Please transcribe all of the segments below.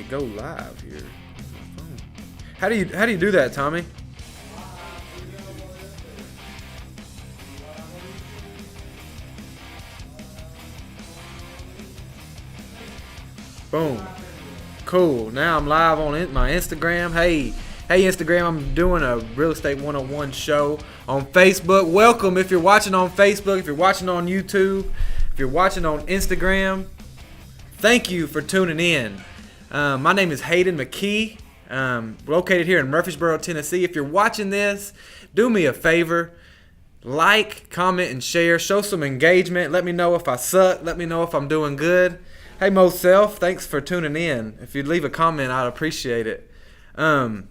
it go live here on my phone. How do you do that, Tommy? Boom. Cool. Now I'm live on my Instagram. Hey Instagram, I'm doing a Real Estate 101 show on Facebook. Welcome if you're watching on Facebook, if you're watching on YouTube, if you're watching on Instagram. Thank you for tuning in. My name is Hayden McKee, located here in Murfreesboro, Tennessee. If you're watching this, do me a favor. Like, comment, and share. Show some engagement. Let me know if I suck. Let me know if I'm doing good. Hey, Mo Self, thanks for tuning in. If you'd leave a comment, I'd appreciate it. And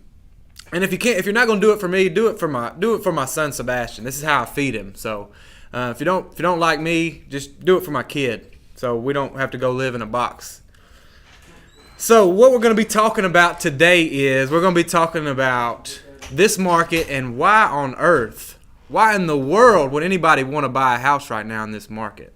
if you're not gonna do it for me, do it for my son Sebastian. This is how I feed him. So if you don't like me, just do it for my kid, so we don't have to go live in a box. So what we're gonna be talking about today is we're gonna be talking about this market and why in the world would anybody want to buy a house right now in this market?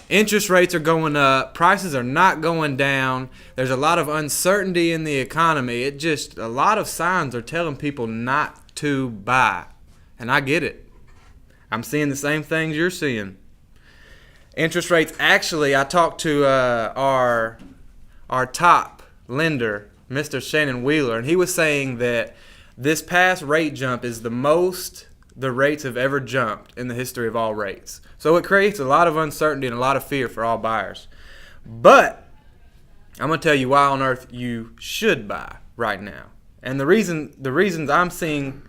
Interest rates are going up. Prices are not going down. There's a lot of uncertainty in the economy. A lot of signs are telling people not to buy. And I get it. I'm seeing the same things you're seeing. Interest rates, actually, I talked to our top lender, Mr. Shannon Wheeler, and he was saying that this past rate jump is the most the rates have ever jumped in the history of all rates. So it creates a lot of uncertainty and a lot of fear for all buyers. But I'm going to tell you why on earth you should buy right now. And the reasons I'm seeing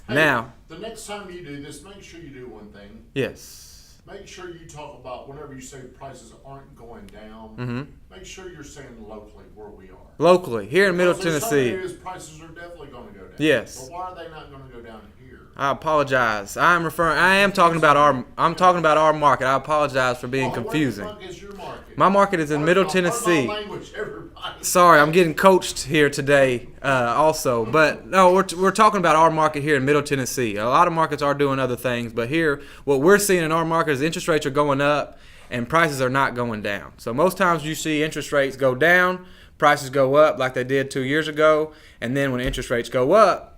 now. The next time you do this, make sure you do one thing. Yes. Make sure you talk about whenever you say prices aren't going down. Mm-hmm. Make sure you're saying locally where we are. Locally, here in Middle Tennessee. Some areas prices are definitely going to go down. Yes. But why are they not going to go down here? I apologize. I am talking about our market. I apologize for being confusing. Where the fuck is your market? My market is in Middle Tennessee. Language, everybody. Sorry, I'm getting coached here today also. But no, we're talking about our market here in Middle Tennessee. A lot of markets are doing other things, but here what we're seeing in our market is interest rates are going up and prices are not going down. So most times you see interest rates go down, prices go up like they did 2 years ago, and then when interest rates go up,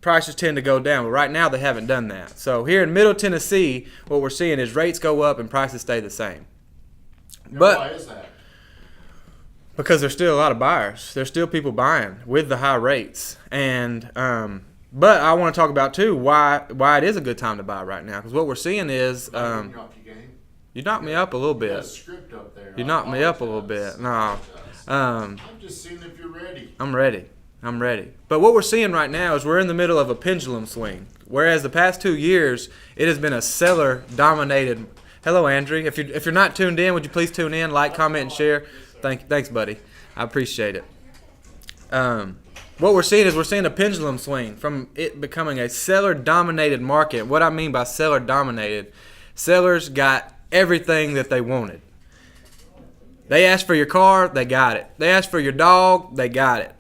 prices tend to go down. But right now they haven't done that. So here in Middle Tennessee, what we're seeing is rates go up and prices stay the same. But why is that? Because there's still a lot of buyers. There's still people buying with the high rates. And but I want to talk about too why it is a good time to buy right now. Because what we're seeing is you knocked me up a little bit. You got a script up there. You knocked me up a little bit. No. I'm just seeing if you're ready. I'm ready. But what we're seeing right now is we're in the middle of a pendulum swing. Whereas the past 2 years, it has been a seller-dominated. Hello, Andrew. If you're not tuned in, would you please tune in, like, comment, and share? Thanks, buddy. I appreciate it. What we're seeing is a pendulum swing from it becoming a seller-dominated market. What I mean by seller-dominated, sellers got everything that they wanted. They asked for your car, they got it. They asked for your dog, they got it.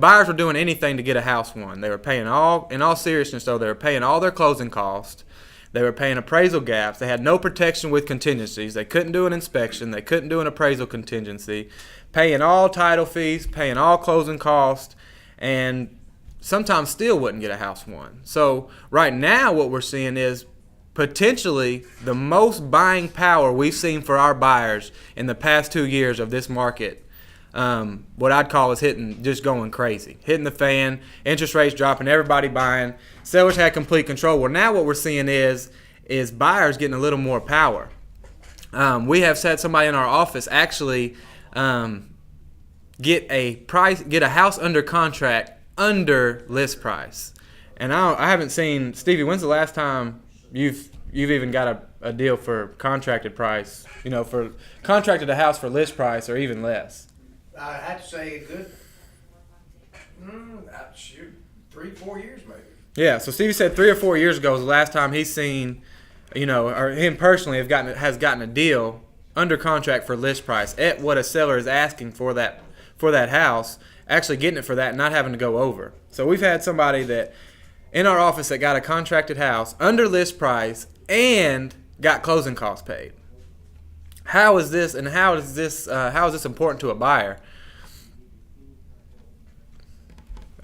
Buyers were doing anything to get a house won. They were paying in all seriousness though, they were paying all their closing costs. They were paying appraisal gaps. They had no protection with contingencies. They couldn't do an inspection. They couldn't do an appraisal contingency. Paying all title fees, paying all closing costs, and sometimes still wouldn't get a house won. So right now what we're seeing is potentially the most buying power we've seen for our buyers in the past 2 years of this market. What I'd call is just going crazy, hitting the fan, interest rates dropping, everybody buying. Sellers had complete control. Well, now what we're seeing is buyers getting a little more power. We have had somebody in our office actually get a house under contract under list price. And I haven't seen, Stevie, when's the last time you've even got a deal for contracted price? For contracted a house for list price or even less. I had to say a good, 3-4 years maybe. Yeah, so Stevie said 3 or 4 years ago was the last time he's seen, or him personally has gotten a deal under contract for list price at what a seller is asking for that house, actually getting it for that and not having to go over. So we've had somebody that in our office that got a contracted house under list price and got closing costs paid. How is this important to a buyer?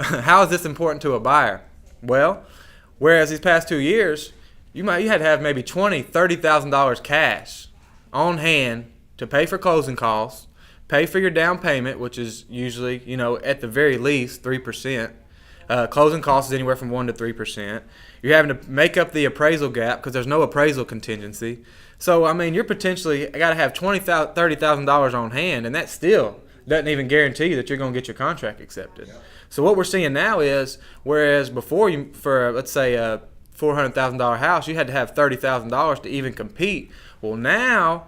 how is this important to a buyer? Well, whereas these past 2 years, you had to have maybe $20,000-$30,000 cash on hand to pay for closing costs, pay for your down payment, which is usually, at the very least 3%. Closing costs is anywhere from 1% to 3%. You're having to make up the appraisal gap because there's no appraisal contingency. So, you're potentially got to have $20,000, $30,000 on hand, and that still doesn't even guarantee you that you're going to get your contract accepted. Yeah. So what we're seeing now is, whereas before for let's say a $400,000 house, you had to have $30,000 to even compete. Well, now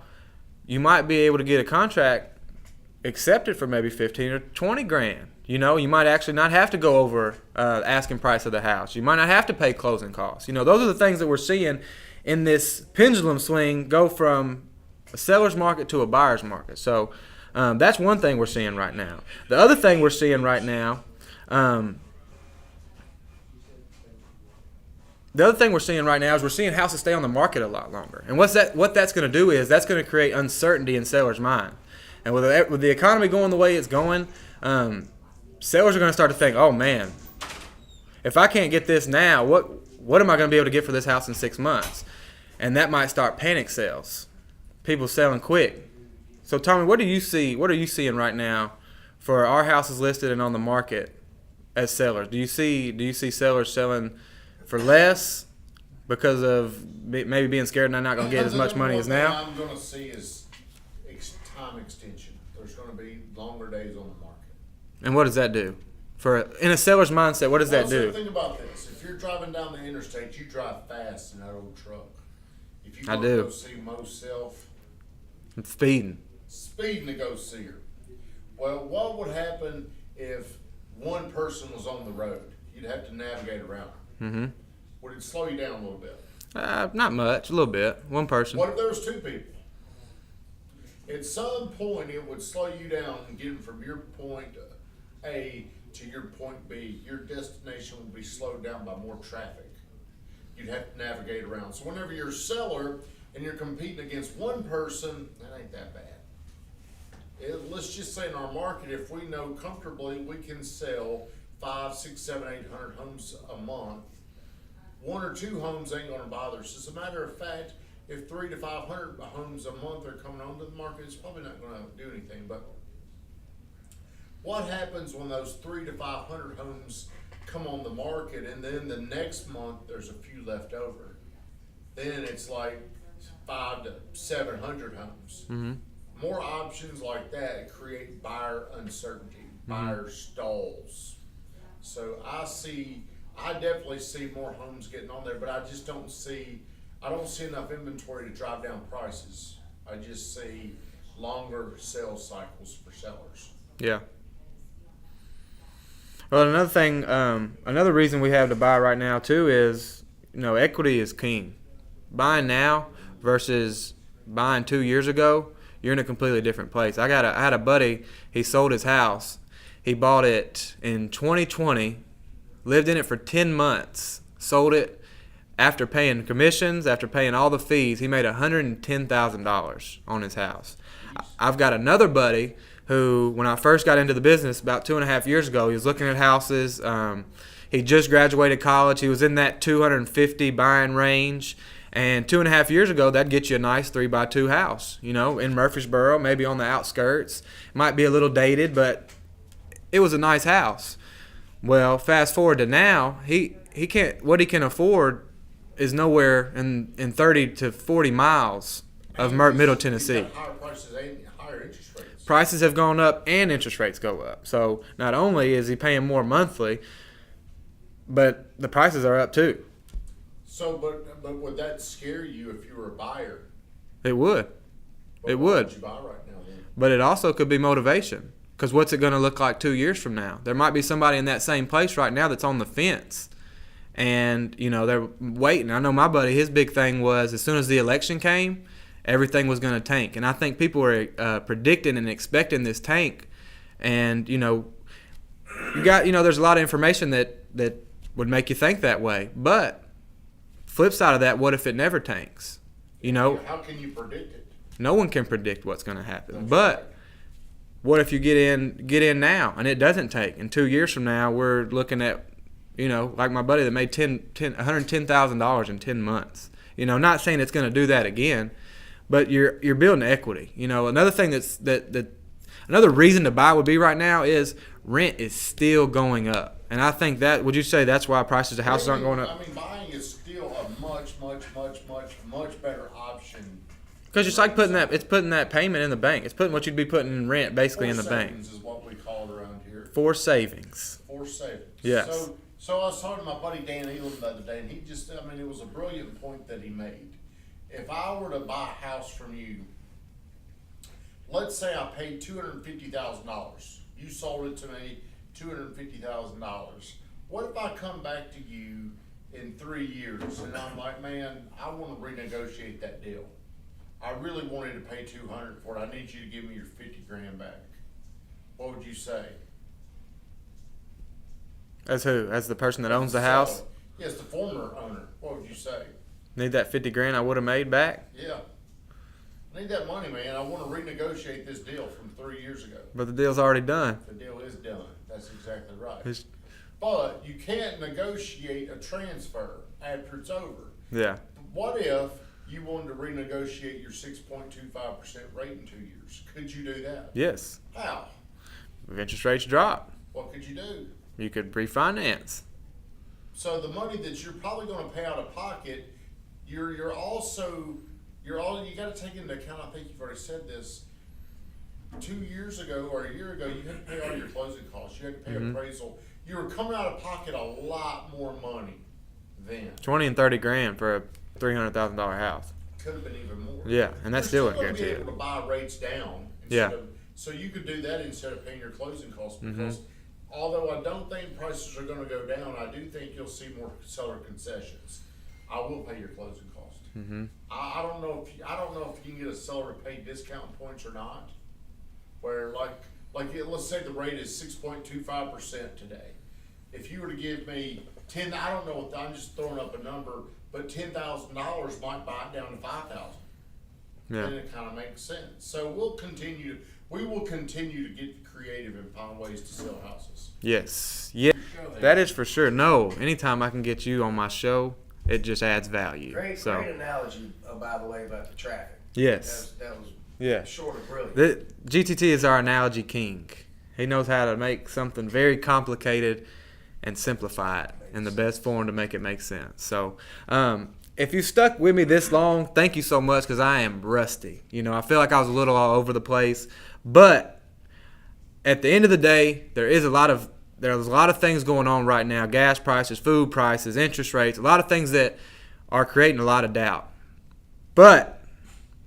you might be able to get a contract accepted for maybe 15 or 20 grand. You might actually not have to go over asking price of the house. You might not have to pay closing costs. Those are the things that we're seeing in this pendulum swing go from a seller's market to a buyer's market. So that's one thing we're seeing right now. The other thing we're seeing right now, is we're seeing houses stay on the market a lot longer. And what that's going to do is that's going to create uncertainty in sellers' mind. And with the economy going the way it's going, sellers are going to start to think, oh man, if I can't get this now, what am I going to be able to get for this house in 6 months? And that might start panic sales, people selling quick. So Tommy, what are you seeing right now for our houses listed and on the market as sellers? Do you see sellers selling for less because of maybe being scared and they're not going to get as much money as now? What I'm going to see is time extension. There's going to be longer days on the market. And what does that do? In a seller's mindset, what does that do? Think about this. If you're driving down the interstate, you drive fast in that old truck. If you want to go see Mo Self, I'm speeding to go see her. Well, what would happen if one person was on the road? You'd have to navigate around her. Mm-hmm. Would it slow you down a little bit? Not much, a little bit. One person. What if there was two people? At some point, it would slow you down and get from your point A to your point B. Your destination would be slowed down by more traffic. You'd have to navigate around. So whenever you're a seller and you're competing against one person, that ain't that bad. Let's just say in our market, if we know comfortably we can sell 5, 6, 7, 800 homes a month, 1 or 2 homes ain't going to bother us. As a matter of fact, if 300 to 500 homes a month are coming onto the market, it's probably not going to do anything. But what happens when those 300 to 500 homes come on the market and then the next month there's a few left over? Then it's like 500 to 700 homes. Mm-hmm. More options like that create buyer uncertainty, buyer stalls. So I definitely see more homes getting on there, but I don't see enough inventory to drive down prices. I just see longer sales cycles for sellers. Yeah. Well, another reason we have to buy right now too is, equity is king. Buying now versus buying 2 years ago, you're in a completely different place. I had a buddy, he sold his house. He bought it in 2020, lived in it for 10 months, sold it after paying commissions, after paying all the fees. He made $110,000 on his house. I've got another buddy who, when I first got into the business about 2.5 years ago, he was looking at houses. He just graduated college. He was in that 250 buying range. And 2.5 years ago, that'd get you a nice 3x2 house, in Murfreesboro, maybe on the outskirts. It might be a little dated, but it was a nice house. Well, fast forward to now, he can't. What he can afford is nowhere in 30 to 40 miles of Middle Tennessee. Higher prices and higher interest rates. Prices have gone up and interest rates go up. So not only is he paying more monthly, but the prices are up too. So, but would that scare you if you were a buyer? It would. Why would you buy right now then? But it also could be motivation. Because what's it going to look like 2 years from now? There might be somebody in that same place right now that's on the fence. And, they're waiting. I know my buddy, his big thing was as soon as the election came, everything was going to tank. And I think people were predicting and expecting this tank. And, there's a lot of information that would make you think that way. But flip side of that, what if it never tanks? How can you predict it? No one can predict what's going to happen. That's but right. what if you get in now and it doesn't take? And 2 years from now, we're looking at, like my buddy that made $110,000 in 10 months. Not saying it's going to do that again, but you're building equity. Another thing that another reason to buy would be right now is rent is still going up. And I think would you say that's why prices of houses aren't going up? I mean, buying is still a much better option. Because it's like putting that payment in the bank. It's putting what you'd be putting in rent basically in the bank. Savings is what we call it around here. For savings. For savings. Yes. So I was talking to my buddy Dan Elam the other day, and it was a brilliant point that he made. If I were to buy a house from you, let's say I paid $250,000. You sold it to me, $250,000. What if I come back to you in 3 years and I'm like, man, I want to renegotiate that deal. I really wanted to pay $200 for it. I need you to give me your $50,000 back. What would you say? As who? As the person that owns the house? Yes, the former owner. What would you say? Need that $50,000 I would have made back? Yeah. I need that money, man. I want to renegotiate this deal from 3 years ago. But the deal's already done. The deal is done. That's exactly right. But you can't negotiate a transfer after it's over. Yeah. What if you wanted to renegotiate your 6.25% rate in 2 years? Could you do that? Yes. How? If interest rates drop, What could you do? you could refinance. So the money that you're probably going to pay out of pocket, you got to take into account. I think you've already said this. 2 years ago or a year ago, you had to pay all your closing costs. You had to pay appraisal. You were coming out of pocket a lot more money then. 20 and 30 grand for a $300,000 house. Could have been even more. Yeah, and that's still a going to guarantee. be able to buy rates down. So you could do that instead of paying your closing costs because although I don't think prices are going to go down, I do think you'll see more seller concessions. I will pay your closing cost. I don't know if you can get a seller to pay discount points or not. Where let's say the rate is 6.25% today. If you were to give me I don't know. I'm just throwing up a number, but $10,000 might buy it down to $5,000. Yeah. Then it kind of makes sense. So we will continue to get creative and find ways to sell houses. Yes. Yeah. That is for sure. No, anytime I can get you on my show, it just adds value. Great analogy, by the way, about the traffic. Yes. That was yeah. short of brilliant. The GTT is our analogy king. He knows how to make something very complicated and simplify it in the best form to make it make sense. So, if you stuck with me this long, thank you so much because I am rusty. I feel like I was a little all over the place, but at the end of the day, there's a lot of things going on right now: gas prices, food prices, interest rates, a lot of things that are creating a lot of doubt. But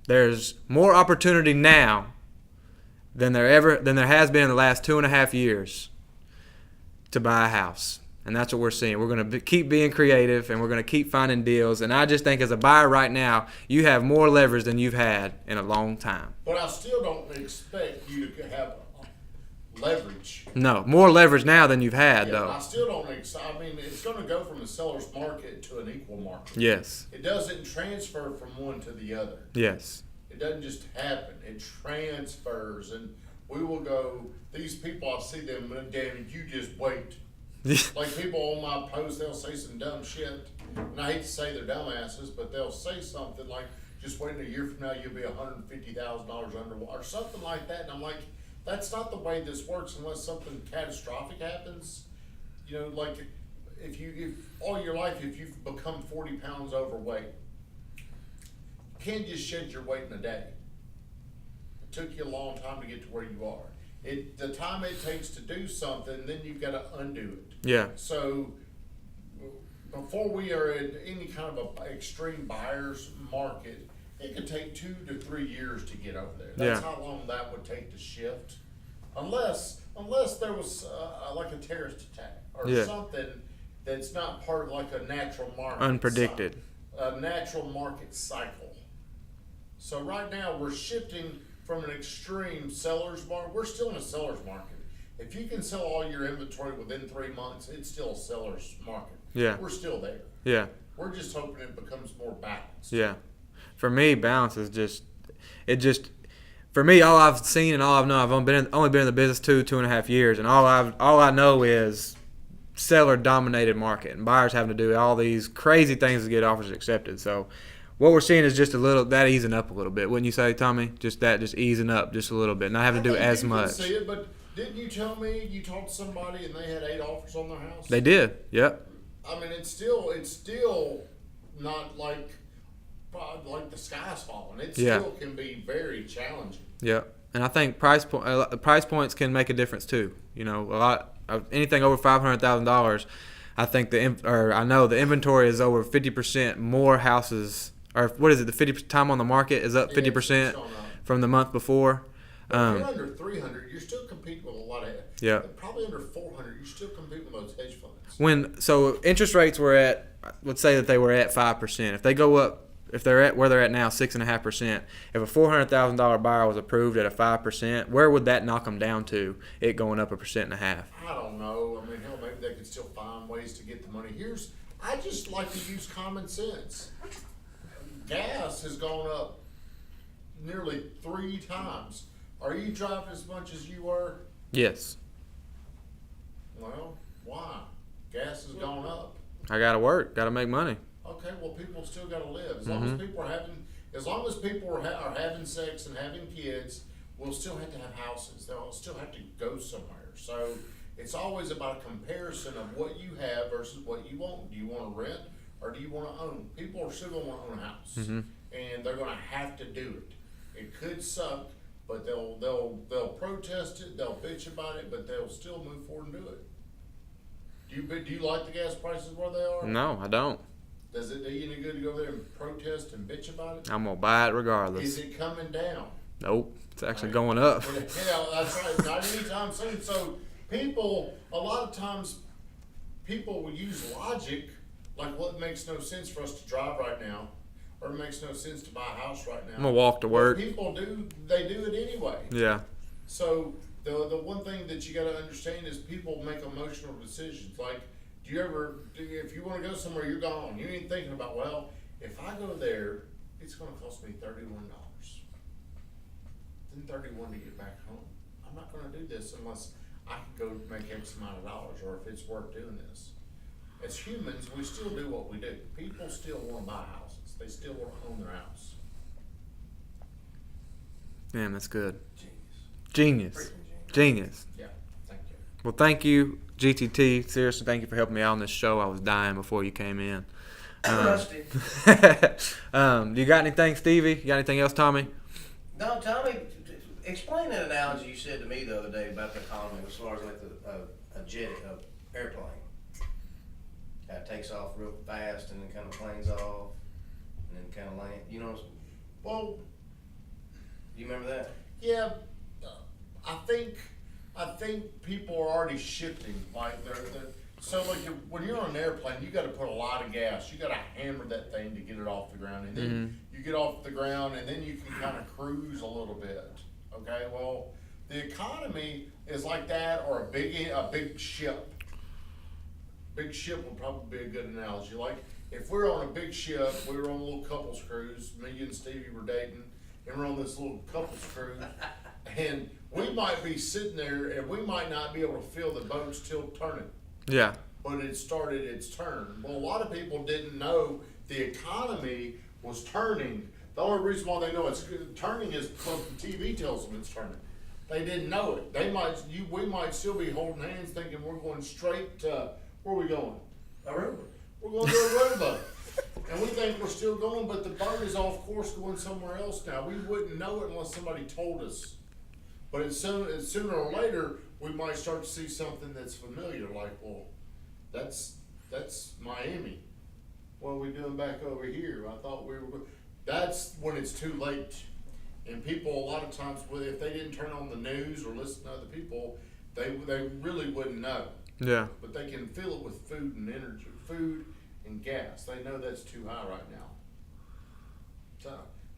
there's more opportunity now than there has been in the last 2.5 years to buy a house. And that's what we're seeing. We're going to keep being creative, and we're going to keep finding deals. And I just think as a buyer right now, you have more leverage than you've had in a long time. But I still don't expect you to have leverage. No, more leverage now than you've had, though. I still don't it's going to go from a seller's market to an equal market. Yes. It doesn't transfer from one to the other. Yes. It doesn't just happen. It transfers. And we will go, these people, I see them, damn, you just wait. Like people on my post, they'll say some dumb shit. And I hate to say they're dumbasses, but they'll say something like, just wait a year from now, you'll be $150,000 underwater, or something like that. And I'm like, that's not the way this works unless something catastrophic happens. Like if all your life, if you've become 40 pounds overweight, you can't just shed your weight in a day. It took you a long time to get to where you are. The time it takes to do something, then you've got to undo it. Yeah. So before we are in any kind of a extreme buyer's market, it could take 2 to 3 years to get over there. That's how long that would take to shift, unless there was like a terrorist attack or something that's not part of like a natural market. Unpredicted. A natural market cycle. So right now we're shifting from an extreme seller's market. We're still in a seller's market. If you can sell all your inventory within 3 months, it's still a seller's market. Yeah. We're still there. Yeah. We're just hoping it becomes more balanced. Yeah. For me, balance is for me, all I've seen and all I've known, I've only been in the business 2.5 years, and all I know is seller dominated market, and buyers having to do all these crazy things to get offers accepted. So what we're seeing is just a little that easing up a little bit, wouldn't you say, Tommy? Just easing up just a little bit, not having to do as much. See it, but didn't you tell me you talked to somebody and they had 8 offers on their house? They did. Yep. I mean, it's still not like the sky's falling. It still can be very challenging. Yep. And I think price points can make a difference too. You know, a lot of anything over $500,000. I think I know the inventory is over 50% more houses. Or what is it? The 50 time on the market is up 50% from the month before. If you're under 300, you're still competing with a lot of. Yeah. Probably under 400, you're still competing with those hedge funds. So interest rates were at, let's say that they were at 5%. If they go up, if they're at where they're at now, 6.5%. If a $400,000 buyer was approved at a 5%, where would that knock them down to? It going up 1.5%. I don't know. I mean, hell, maybe they could still find ways to get the money. I just like to use common sense. Gas has gone up nearly 3 times. Are you driving as much as you were? Yes. Well, why? Gas has gone up. I gotta work. Gotta make money. Okay, well, people still got to live. As long as people are having sex and having kids, we'll still have to have houses. They'll still have to go somewhere. So it's always about a comparison of what you have versus what you want. Do you want to rent or do you want to own? People are still going to want to own a house, and they're going to have to do it. It could suck, but they'll protest it. They'll bitch about it, but they'll still move forward and do it. Do you like the gas prices where they are? No, I don't. Does it do you any good to go there and protest and bitch about it? I'm gonna buy it regardless. Is it coming down? Nope, it's actually going up. Yeah, that's right. Not anytime soon. So a lot of times, people will use logic, like what makes no sense for us to drive right now, or it makes no sense to buy a house right now. I'm gonna walk to work. People do it anyway. Yeah. So the one thing that you got to understand is people make emotional decisions. Like, if you want to go somewhere, you're gone. You ain't thinking about, well, if I go there, it's going to cost me $31. Then $31 to get back home. I'm not going to do this unless I can go make X amount of dollars, or if it's worth doing this. As humans, we still do what we do. People still want to buy houses. They still want to own their house. Damn, that's good. Genius. Genius. Yeah, thank you. Well, thank you, GTT. Seriously, thank you for helping me out on this show. I was dying before you came in. Rusty. Do you got anything, Stevie? You got anything else, Tommy? No, Tommy, explain that analogy you said to me the other day about the economy as far as like a airplane. That takes off real fast and then kind of planes off and then kind of land. You know, Well, you remember that? yeah, I think people are already shifting. Like so like when you're on an airplane, you got to put a lot of gas. You got to hammer that thing to get it off the ground, and then you get off the ground, and then you can kind of cruise a little bit. Okay, well, the economy is like that, or a big ship. Big ship would probably be a good analogy. Like if we're on a big ship, we were on a little couples cruise. Me and Stevie were dating, and we're on this little couples cruise, and we might be sitting there, and we might not be able to feel the boat still turning. Yeah. But it started its turn. Well, a lot of people didn't know the economy was turning. The only reason why they know it's turning is because the TV tells them it's turning. They didn't know it. We might still be holding hands, thinking we're going straight to where are we going? Aruba. We're going to Aruba. And we think we're still going, but the boat is off course going somewhere else now. We wouldn't know it unless somebody told us. But sooner or later, we might start to see something that's familiar, like, well, that's Miami. What are we doing back over here? I thought we were. That's when it's too late. And people, a lot of times, if they didn't turn on the news or listen to other people, they really wouldn't know. Yeah. But they can feel it with food and energy, food and gas. They know that's too high right now. So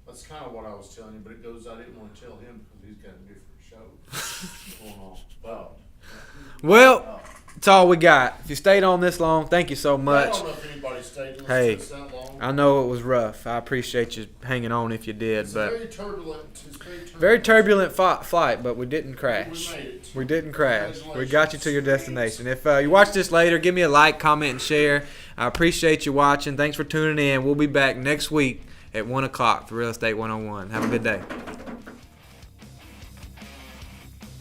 that's kind of what I was telling you, but it goes, I didn't want to tell him because he's got a different show going on. Well, That's all we got. If you stayed on this long, thank you so I much. don't know if anybody stayed listening Hey, to us that long. I know it was rough. I appreciate you hanging on if you did, It's but very turbulent. It's very turbulent flight, but we didn't crash. We made it. We didn't crash. We got you to your destination. If you watch this later, give me a like, comment, and share. I appreciate you watching. Thanks for tuning in. We'll be back next week at 1 o'clock for Real Estate 101. Have a good day.